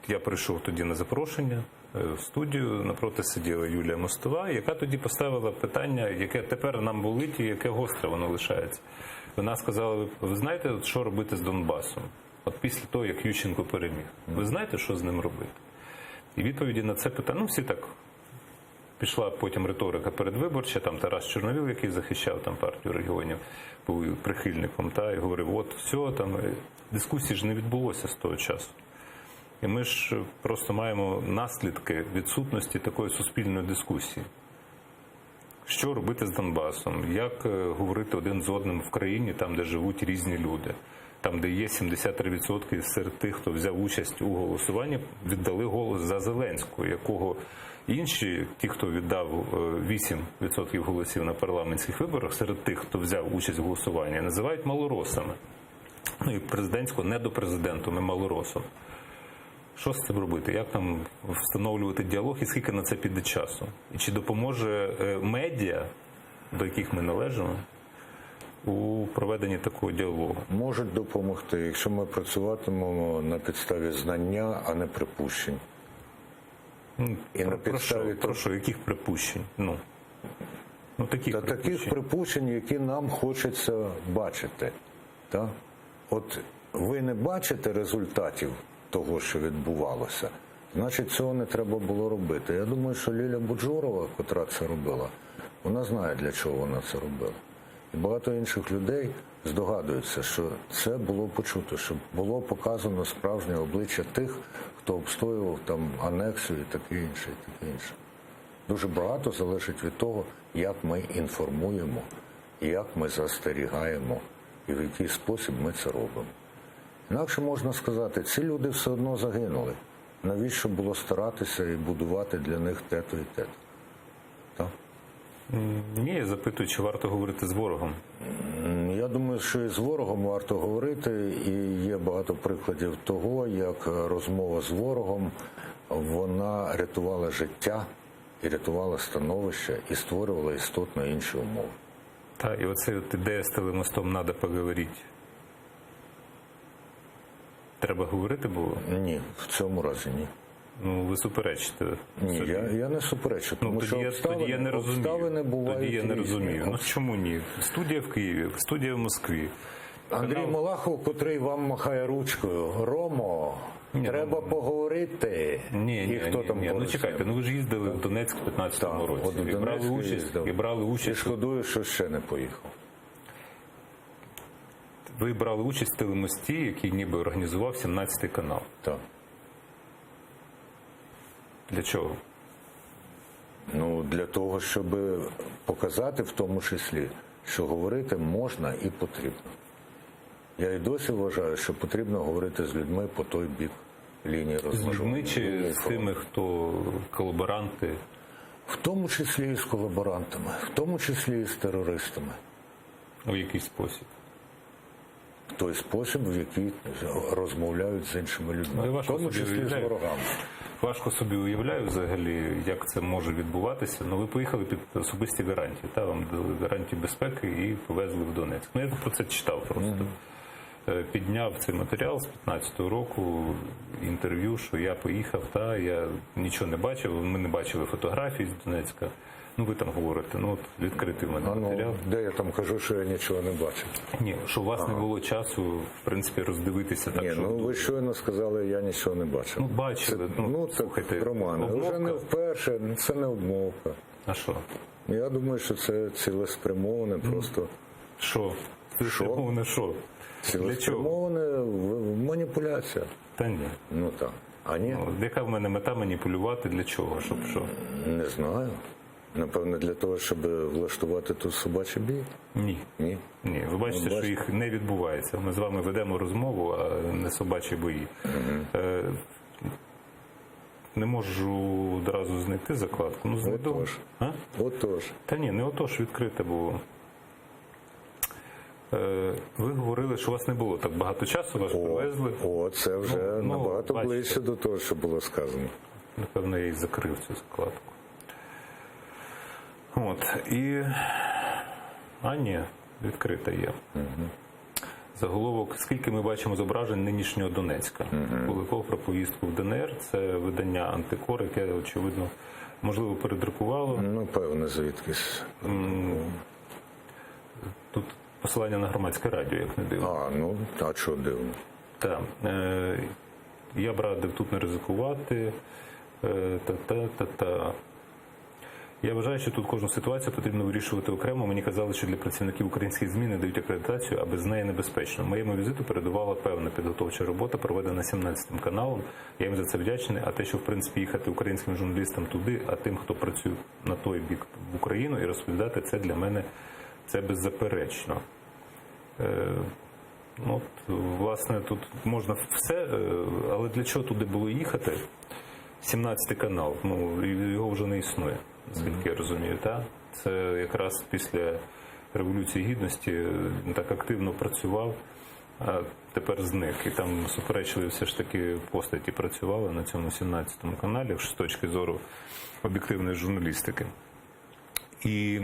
я прийшов тоді на запрошення в студію, напроти сиділа Юлія Мостова, яка тоді поставила питання, яке тепер нам болить і яке гостре воно лишається. Вона сказала: ви знаєте, що робити з Донбасом? От після того, як Ющенко переміг. Ви знаєте, що з ним робити? І відповіді на це питання, всі так. Пішла потім риторика передвиборча, там Тарас Чорновіл, який захищав там партію регіонів, був прихильником, і говорив: от все, там дискусії ж не відбулося з того часу. І ми ж просто маємо наслідки відсутності такої суспільної дискусії. Що робити з Донбасом? Як говорити один з одним в країні, там, де живуть різні люди? Там, де є 73% серед тих, хто взяв участь у голосуванні, віддали голос за Зеленського, якого інші, ті, хто віддав 8% голосів на парламентських виборах, серед тих, хто взяв участь в голосуванні, називають малоросами. І президентського недопрезидентом, і малоросом. Що з цим робити? Як нам встановлювати діалог і скільки на це піде часу? І чи допоможе медіа, до яких ми належимо, у проведенні такого діалогу? Можуть допомогти, якщо ми працюватимемо на підставі знання, а не припущень. І на підставі про що? Яких припущень? Таких припущень, які нам хочеться бачити. Так? От ви не бачите результатів того, що відбувалося, значить, цього не треба було робити. Я думаю, що Ліля Буджурова, котра це робила, вона знає, для чого вона це робила. І багато інших людей здогадуються, що це було почуто, що було показано справжнє обличчя тих, хто обстоював там анексію і таке інше, і таке інше. Дуже багато залежить від того, як ми інформуємо, як ми застерігаємо і в який спосіб ми це робимо. Інакше можна сказати, ці люди все одно загинули. Навіщо було старатися і будувати для них те-то і те-то? Так? Ні, я запитую, чи варто говорити з ворогом? Я думаю, що і з ворогом варто говорити, і є багато прикладів того, як розмова з ворогом, вона рятувала життя, і рятувала становище, і створювала істотно інші умови. Так, і оце ідея з телемостом «надо поговорити». Треба говорити було? Ні, в цьому разі ні. Ви суперечите. Ні, я не суперечу, тому що тоді я не розумію. обставини бувають Тоді я не різні. розумію. Чому ні? Студія в Києві, студія в Москві. Андрій Малахов, котрий вам махає ручкою: Ромо, треба поговорити. Ні, чекайте, ви ж їздили в Донецьк в 15-му році. От в Донецьк І брали участь. І шкодую, що ще не поїхав. Ви брали участь в телемості, який ніби організував 17-й канал. Так. Для чого? Для того, щоб показати в тому числі, що говорити можна і потрібно. Я і досі вважаю, що потрібно говорити з людьми по той бік лінії розмежування. З людьми чи з тими, хто колаборанти? В тому числі і з колаборантами, в тому числі і з терористами. У який спосіб? той спосіб, в який розмовляють з іншими людьми, Ну, і в важко тому собі числі з уявляю. ворогами. Важко собі уявляю взагалі, як це може відбуватися. Ну, ви поїхали під особисті гарантії, та вам дали гарантії безпеки і повезли в Донецьк. Ну, я про це читав просто. Підняв цей матеріал з 15-го року, інтерв'ю, що я поїхав, та я нічого не бачив, ми не бачили фотографій з Донецька. Ну, ви там говорите, ну, от відкритий в мене А матеріал. де я там кажу, що я нічого не бачив? Ні, що у вас не було часу, в принципі, роздивитися так, Ні, що... ну ви щойно сказали, я нічого не бачив. Ну, бачили. Ну, так, слухайте, Романе, обмовка. вже не вперше, це не обмовка. А що? Я думаю, що це цілеспрямоване, просто Що? Це спрямоване що? Для чого? цілеспрямоване маніпуляція. Та ні. Ну так. А ні, Ну, яка в мене мета маніпулювати для чого? Щоб що? не знаю. Напевно, для того, щоб влаштувати тут собачий бій? Ні. Ні. Ні, ви бачите, Ну, що бачите. їх не відбувається. Ми з вами ведемо розмову, а не собачі бої. Не можу одразу знайти закладку. Ну, знайду. Отож. А? Отож. Та ні, не отож, відкрите було. Ви говорили, що у вас не було так багато часу, вас привезли. О, це вже Ну, набагато бачите. ближче до того, що було сказано. Напевно, я і закрив цю закладку. От. І... А ні, відкрита є. Заголовок «Скільки ми бачимо зображень нинішнього Донецька». Куликов про поїздку в ДНР. Це видання «Антикор», яке, очевидно, можливо, передрукувало. Ну, певно, звідкись. Тут посилання на громадське радіо, як не дивно. А, ну, а що дивно? Так. Я б радив тут не ризикувати. Та-та-та-та. Я вважаю, що тут кожну ситуацію потрібно вирішувати окремо. Мені казали, що для працівників українських ЗМІ не дають акредитацію, а без неї небезпечно. Моєму візиту передувала певна підготовча робота, проведена 17-м каналом. Я їм за це вдячний. А те, що в принципі їхати українським журналістам туди, а тим, хто працює на той бік в Україну, і розповідати це для мене це беззаперечно. Ну, от, власне, тут можна все, але для чого туди було їхати? 17-й канал, ну, його вже не існує, наскільки я розумію, так? Це якраз після Революції Гідності так активно працював, а тепер зник. І там суперечливі все ж таки постаті працювали на цьому 17-му каналі з точки зору об'єктивної журналістики. І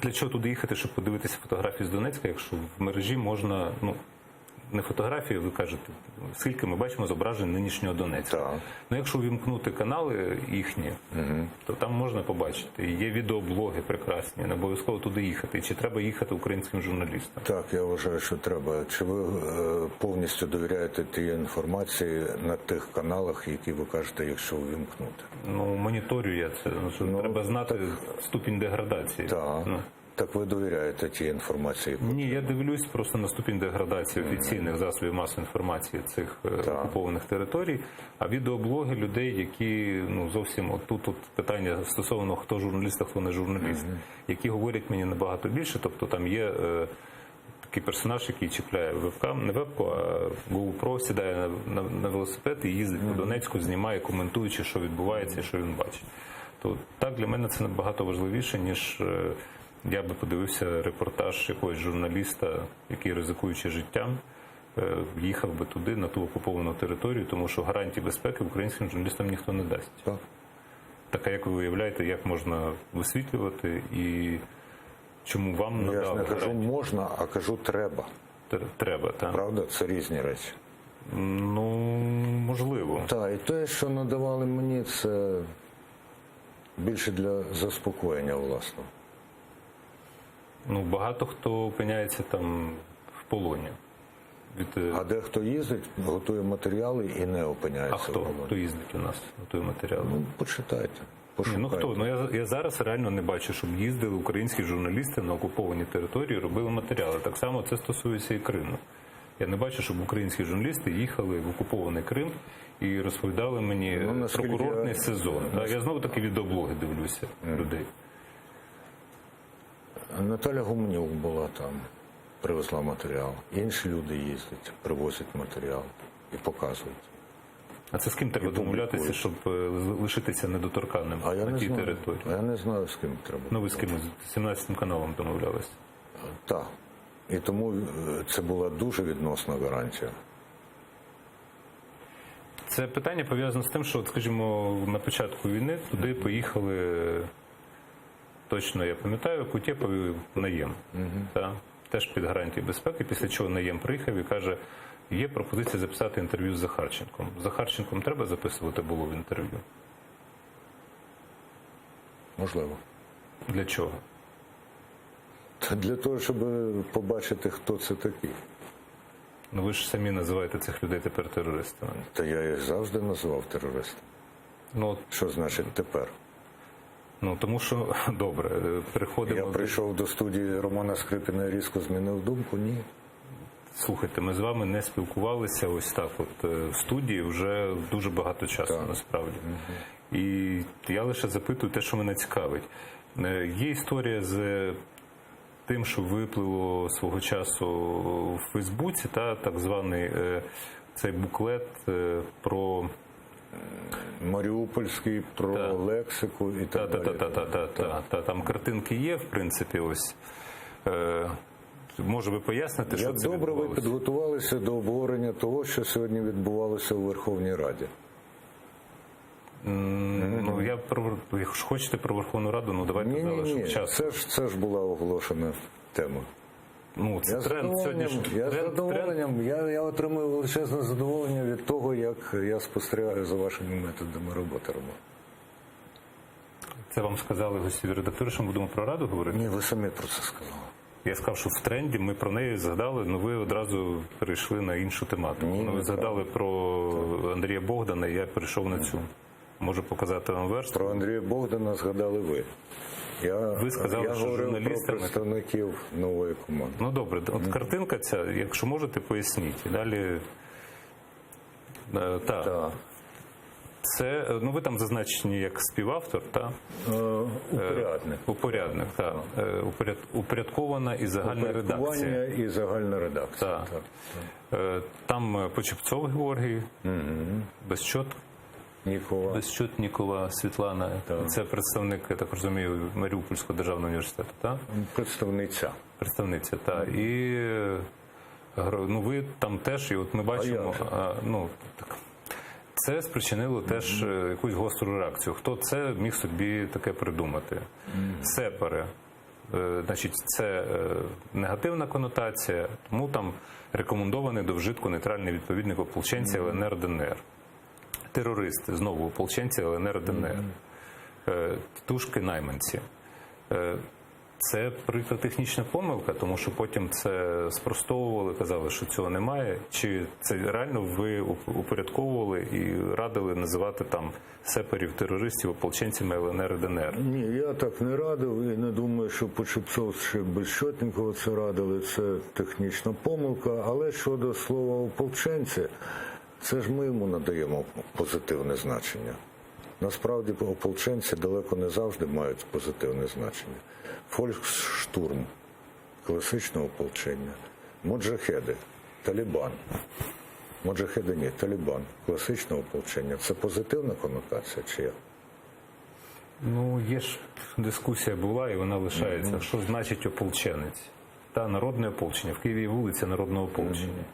для чого туди їхати, щоб подивитися фотографії з Донецька, якщо в мережі можна, ну, не фотографії, ви кажете, скільки ми бачимо зображень нинішнього Донецька. Так. Ну, якщо вімкнути канали їхні, то там можна побачити. І є відеоблоги прекрасні, не обов'язково туди їхати. І чи треба їхати українським журналістам? Так, я вважаю, що треба. Чи ви повністю довіряєте тій інформації на тих каналах, які ви кажете, якщо увімкнути? Ну, моніторю я це. Ну, що треба знати ступінь деградації. Так. Ну. Так ви довіряєте тій інформації? Ні, я дивлюсь просто на ступінь деградації офіційних засобів масової інформації цих окупованих територій, а відеоблоги людей, які, ну, зовсім тут питання стосовно хто журналіст, а хто не журналіст, які говорять мені набагато більше, тобто там є такий персонаж, який чіпляє вебкам, не вебку, а GoPro, сідає на велосипед і їздить по Донецьку, знімає, коментуючи, що відбувається і що він бачить. То так для мене це набагато важливіше, ніж я би подивився репортаж якогось журналіста, який, ризикуючи життям, їхав би туди, на ту окуповану територію, тому що гарантії безпеки українським журналістам ніхто не дасть. Так. Так, а як ви уявляєте, як можна висвітлювати і чому вам Я ж надали не кажу гарантії? можна, а кажу треба. Треба, так? Правда? Це різні речі. Ну, можливо. Так, і те, що надавали мені, це більше для заспокоєння власного. Ну, багато хто опиняється там в полоні. А дехто їздить, готує матеріали і не А опиняється в хто? полоні. Хто їздить у нас на той матеріал? Ну, почитайте. Ні, Пошукайте. ну хто? Ну я зараз реально не бачу, щоб їздили українські журналісти на окуповані території, робили матеріали. Так само це стосується і Криму. Я не бачу, щоб українські журналісти їхали в окупований Крим і розповідали мені про наскільки курортний я- сезон. Я знову таки відеоблоги дивлюся людей. Наталя Гуменюк була там, привезла матеріал. Інші люди їздять, привозять матеріал і показують. А це з ким треба домовлятися, щоб лишитися недоторканним А я на не тій знаю. території? А я не знаю, з ким треба. Ну ви з кимось, з 17-м каналом домовлялися. Так. І тому це була дуже відносна гарантія. Це питання пов'язано з тим, що, от, скажімо, на початку війни туди поїхали, точно я пам'ятаю, Кутєпов і Наєм. Та, теж під гарантією безпеки, після чого Наєм приїхав і каже, є пропозиція записати інтерв'ю з Захарченком. З Захарченком треба записувати було в інтерв'ю? Можливо. Для чого? Та для того, щоб побачити, хто це такий. Ну ви ж самі називаєте цих людей тепер терористами. Та я їх завжди називав терористами. Ну, от, Що значить тепер? ну тому що, добре, переходимо... Я прийшов до студії Романа Скрипіна і різко змінив думку? Ні. Слухайте, ми з вами не спілкувалися ось так от в студії вже дуже багато часу, Так. насправді. І я лише запитую те, що мене цікавить. Є історія з тим, що виплило свого часу в Фейсбуці, так званий цей буклет про... Маріупольський, про Так. лексику і так далі. Там картинки є, в принципі, ось. Може ви поясните, що Як це добре ви відбувалося? підготувалися до обговорення того, що сьогодні відбувалося у Верховній Раді? Ну, якщо хочете про Верховну Раду, ну давайте Ні, залишимо час. це ж була оголошена тема. Ну, це тренд сьогоднішній. Я отримую величезне задоволення від того, як я спостерігаю за вашими методами роботи. Це вам сказали гостєві редактори, що ми будемо про Раду говорити? Ні, ви самі про це сказали. Я сказав, що в тренді ми про неї згадали, але ви одразу перейшли на іншу тематику. Ні, Ви не згадали про Андрія Богдана, і я перейшов на цю. Можу показати вам верстку. Про Андрія Богдана згадали ви. Ви сказали, я що говорив про журналістами- представників нової команди. Ну добре, от картинка ця, якщо можете, поясніть. І далі. Так. Це, ну ви там зазначені як співавтор, так? Упорядник. Упорядник, так. Упорядкована і загальна редакція. Упорядкування і загальна редакція. Так. Там Почепцов Георгій, Нікола. Безчотнікова Світлана. Це представник, я так розумію, Маріупольського державного університету, так? Представниця. Представниця, так. І ну, ви там теж, і от ми бачимо, це спричинило теж якусь гостру реакцію. Хто це міг собі таке придумати? Сепари. Значить, це негативна конотація, тому там рекомендований до вжитку нейтральний відповідник ополченця ЛНР ДНР. Терористи, знову ополченці ЛНР ДНР. Тітушки найманці. Це прикра технічна помилка, тому що потім це спростовували, казали, що цього немає. Чи це реально ви упорядковували і радили називати там сепарів, терористів, ополченцями ЛНР ДНР? Ні, я так не радив і не думаю, що Почепцов чи Безчотнікова це радили. Це технічна помилка. Але щодо слова ополченці, це ж ми йому надаємо позитивне значення. Насправді ополченці далеко не завжди мають позитивне значення. Фольксштурм, класичне ополчення, моджахеди, Талібан. Моджахеди ні, Талібан, класичне ополчення. Це позитивна конотація чи як? Ну, є ж дискусія була і вона лишається. Що значить ополченець? Та народне ополчення. В Києві є вулиця Народного ополчення.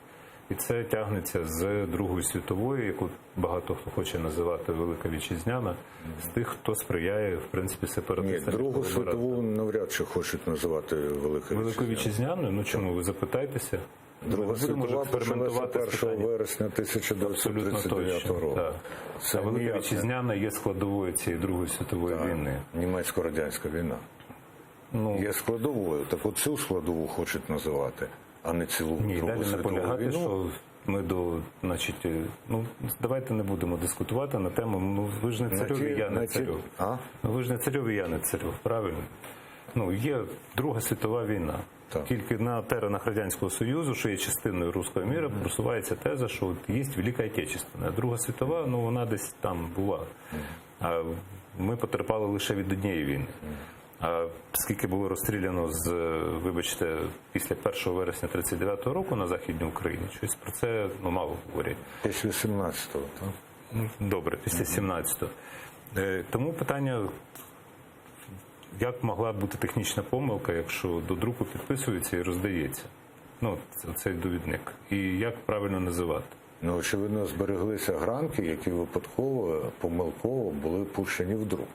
І це тягнеться з Другої світової, яку багато хто хоче називати Велика Вітчизняна, з тих, хто сприяє, в принципі, Ні, сепаратистам. Другу світову навряд чи хочуть називати Великою Великою Вітчизняною? Ну чому? Ви запитайтеся. Друга Ми будемо світова вже експериментувати з почалася 1 питанням. вересня Абсолютно 1939 точно. року. Так. Це А Велика ніяк не- Вітчизняна є складовою цієї Другої світової війни. Німецько-радянська війна. Ну, Є складовою, так оцю складову хочуть називати, а не цілу ні, Другу далі світову наполягати, війну. що ми значить, давайте не будемо дискутувати на тему, ну ви ж не царьові, я не царьов. А? Ну ви ж не царьові, я не царьов, правильно? Ну, є Друга світова війна. Так. Тільки на теренах Радянського Союзу, що є частиною руського міра, просувається теза, що от є Велика Отечественна. Друга світова, ну вона десь там була. А ми потерпали лише від однієї війни. А скільки було розстріляно вибачте, після 1 вересня 1939 року на Західній Україні, щось про це мало говорять. Після 17-го, так? Ну, добре, після 17-го. Тому питання, як могла бути технічна помилка, якщо до друку підписується і роздається? Ну, цей довідник. І як правильно називати? Ну, очевидно, збереглися гранки, які випадково, помилково були пущені в друк.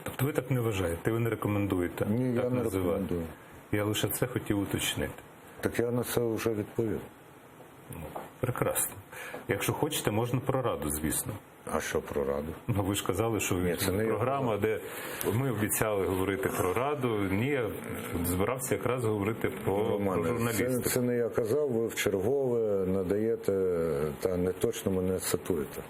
Тобто ви так не вважаєте, ви не рекомендуєте Ні, так я не називати? рекомендую. Я лише це хотів уточнити. Так я на це вже відповів. Прекрасно. Якщо хочете, можна про раду, звісно. А що про раду? Ну, ви ж казали, що Ні, це не я програма, де ми обіцяли говорити про раду. Ні, я збирався якраз говорити про журналістику. Це не я казав, ви вчергове надаєте, та не точно мене цитуєте.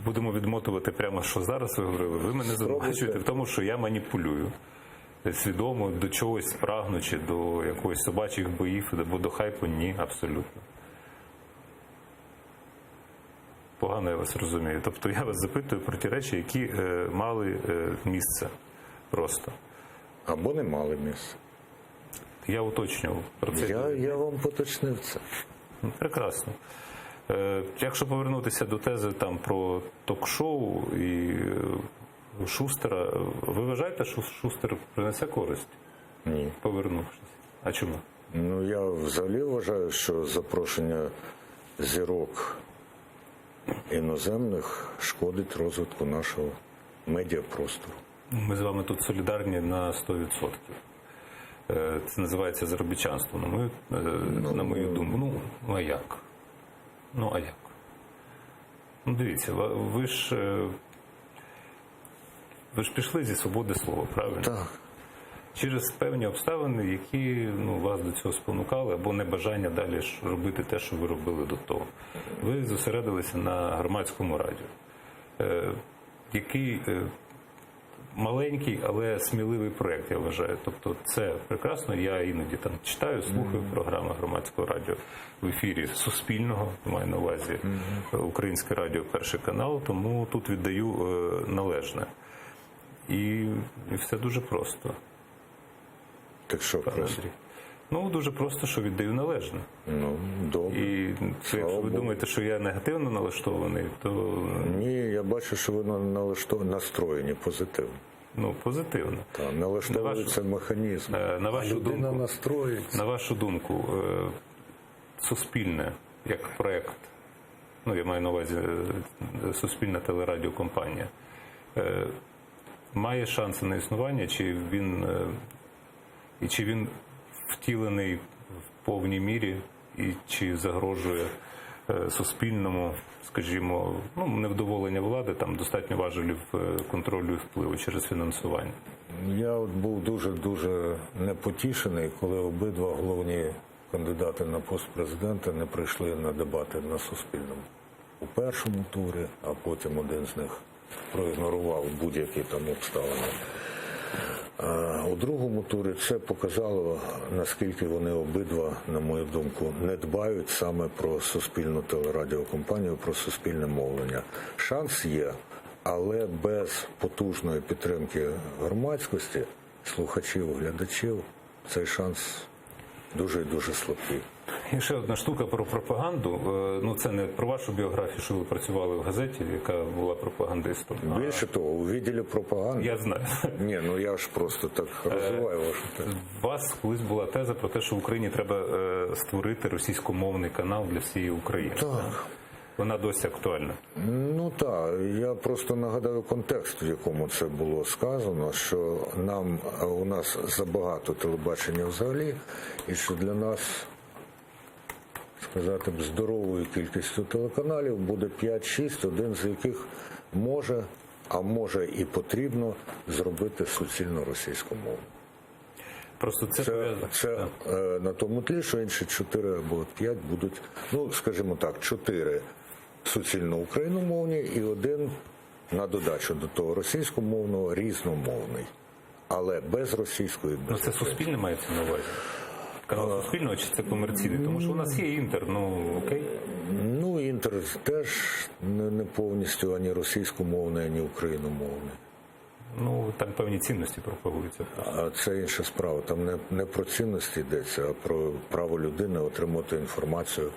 Будемо відмотувати прямо, що зараз ви говорили. Ви мене звинувачуєте в тому, що я маніпулюю. Свідомо до чогось прагнучи, до якогось собачих боїв, або до хайпу. Ні, абсолютно. Погано я вас розумію. Тобто я вас запитую про ті речі, які мали місце просто. Або не мали місця. Я уточнював про це. Я вам поточнив це. Ну, прекрасно. Якщо повернутися до тези там про ток-шоу і Шустера, ви вважаєте, що Шустер принесе користь, Ні. повернувшись? А чому? Ну, я взагалі вважаю, що запрошення зірок іноземних шкодить розвитку нашого медіапростору. Ми з вами тут солідарні на 100%. Це називається заробітчанство. На мою думку. Ну, а як? Ну, а як? Ну, дивіться, ви ж пішли зі свободи слова, правильно? Так. Через певні обставини, які вас до цього спонукали, або небажання далі ж робити те, що ви робили до того. Ви зосередилися на громадському радіо, який маленький, але сміливий проєкт, я вважаю. Тобто це прекрасно. Я іноді там читаю, слухаю програми громадського радіо в ефірі Суспільного, маю на увазі Українське радіо, Перший канал, тому тут віддаю належне. І все дуже просто. Так що просто? Ну, дуже просто, що віддаю належне. Ну, добре. І якщо ви думаєте, що я негативно налаштований, то... Ні, я бачу, що ви настроєні позитивно. Ну, позитивно. Так, налаштовується механізм. На вашу людина думку, настроїться. На вашу думку, Суспільне, як проєкт, ну, я маю на увазі Суспільна телерадіокомпанія, має шанси на існування, чи він втілений в повній мірі, і чи загрожує суспільному, скажімо, невдоволення влади, там достатньо важелів контролю і впливу через фінансування? Я от був дуже непотішений, коли обидва головні кандидати на пост президента не прийшли на дебати на Суспільному. У першому турі, а потім один з них проігнорував будь-які там обставини. У другому турі це показало, наскільки вони обидва, на мою думку, не дбають саме про суспільну телерадіокомпанію, про суспільне мовлення. Шанс є, але без потужної підтримки громадськості, слухачів, глядачів, цей шанс дуже і дуже слабкий. І ще одна штука про пропаганду. Ну, це не про вашу біографію, що ви працювали в газеті, яка була пропагандистом. Більше того, у відділі пропаганди. Я знаю. Ні, ну я ж просто так розвиваю вашу тему. У вас колись була теза про те, що в Україні треба створити російськомовний канал для всієї України. Так. Вона досі актуальна. Ну так, я просто нагадаю контекст, в якому це було сказано, що у нас забагато телебачення взагалі, і що для нас, сказати б, здоровою кількістю телеканалів буде 5-6, один з яких може, а може і потрібно зробити суцільно російську мову. Просто Це на тому тлі, що інші 4 або 5 будуть, ну, скажімо так, 4 суцільно україномовні і один на додачу до того російськомовного різномовний, але без російської, без це суспільне мається на увазі? Канал Суспільного чи це комерційний? Тому що у нас є Інтер, ну окей. Ну, Інтер теж не повністю ані російськомовний, ані україномовний. Ну, там певні цінності пропагуються. А це інша справа. Там не про цінності йдеться, а про право людини отримати інформацію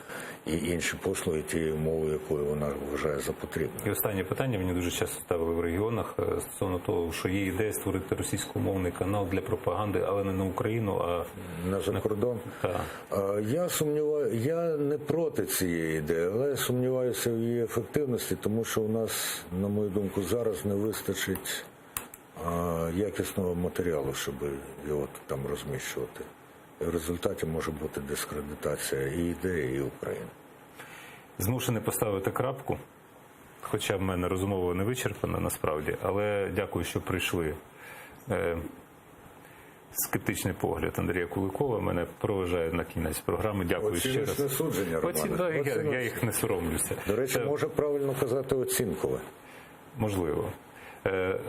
і інші послуги тією мовою, якою вона вважає за потрібне. І останнє питання мені дуже часто ставили в регіонах стосовно того, що є ідея створити російськомовний канал для пропаганди, але не на Україну, а На закордон. Так. Я не проти цієї ідеї, але я сумніваюся в її ефективності, тому що у нас, на мою думку, зараз не вистачить якісного матеріалу, щоб його там розміщувати. І в результаті може бути дискредитація і ідеї, і України. Змушений поставити крапку, хоча в мене розмова не вичерпана насправді, але дякую, що прийшли. Скептичний погляд Андрія Куликова мене проважає на кінець програми. Дякую ще раз. Оціночне судження, Романе. Я їх не соромлюся. До речі, може правильно казати оцінкове. Можливо.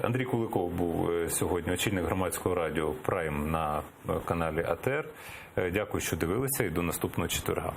Андрій Куликов був сьогодні очільник громадського радіо «Прайм» на каналі АТР. Дякую, що дивилися, і до наступного четверга.